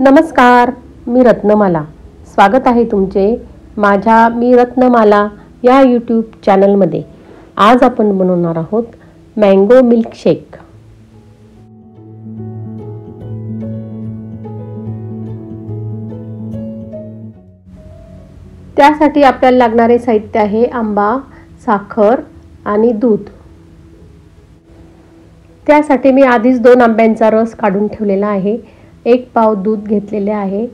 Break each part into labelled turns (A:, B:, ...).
A: नमस्कार, मी रत्नमाला। स्वागत आहे तुमचे माझ्या मी रत्नमाला या यूट्यूब चॅनलमध्ये। आज आपण बनवणार आहोत मँगो मिल्कशेक। त्यासाठी आपल्याला लागणारे साहित्य आहे आंबा, साखर आणि दूध। त्यासाठी मी आधीच 2 आंब्यांचा रस काढून ठेवलेला आहे। 1 पाव दूध घेतलेले आहे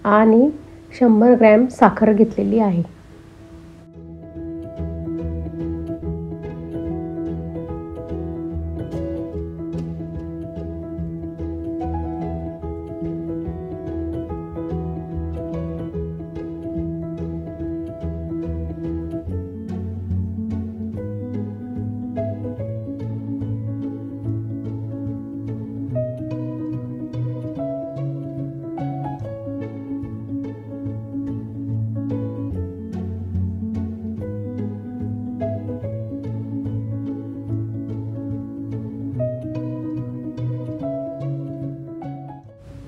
A: आणि 100 ग्रॅम साखर घेतलेली आहे।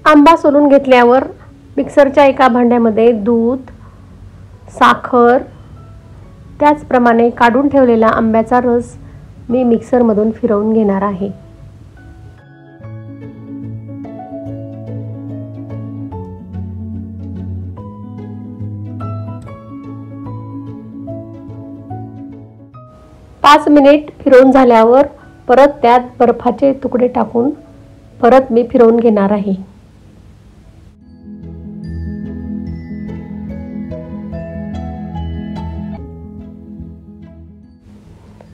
A: आंबा सोलून घेतल्यावर मिक्सरच्या एका भांड्यामध्ये दूध, साखर, त्याचप्रमाणे काढून ठेवलेला आंब्याचा रस मी मिक्सरमधून फिरवून घेणार आहे। पाच मिनिट फिरवून झाल्यावर परत त्यात बर्फाचे तुकडे टाकून परत मी फिरवून घेणार आहे।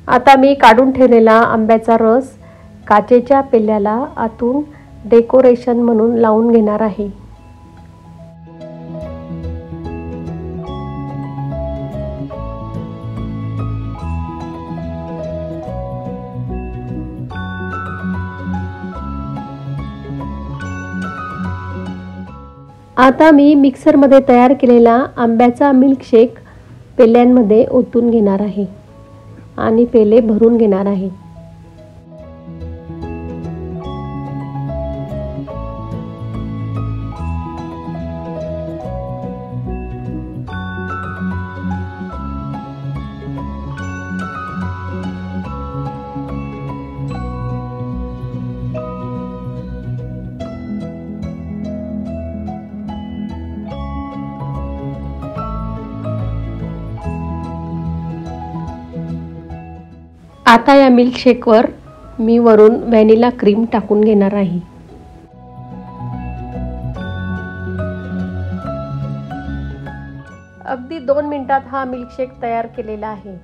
A: आता मी काढून ठेवलेला आंब्याचा रस काचेच्या पेल्याला आतून डेकोरेशन म्हणून लावून घेणार आहे। आता मी मिक्सरमध्ये तयार केलेला आंब्याचा मिल्कशेक पेल्यांमध्ये ओतून घेणार आहे आणि पेले भरून घेणार आहे। आता या मिल्कशेकवर मी वरून व्हॅनिला क्रीम टाकून घेणार आहे। अगदी 2 मिनिटात हा मिल्कशेक तयार केलेला आहे।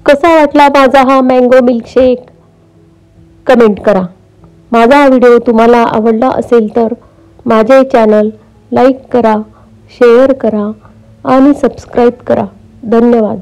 A: कसा वाटला माझा हा मँगो मिल्कशेक कमेंट करा। माझा हा व्हिडिओ तुम्हाला आवडला असेल तर माझे चॅनल लाईक करा, शेअर करा आणि सबस्क्राईब करा। धन्यवाद।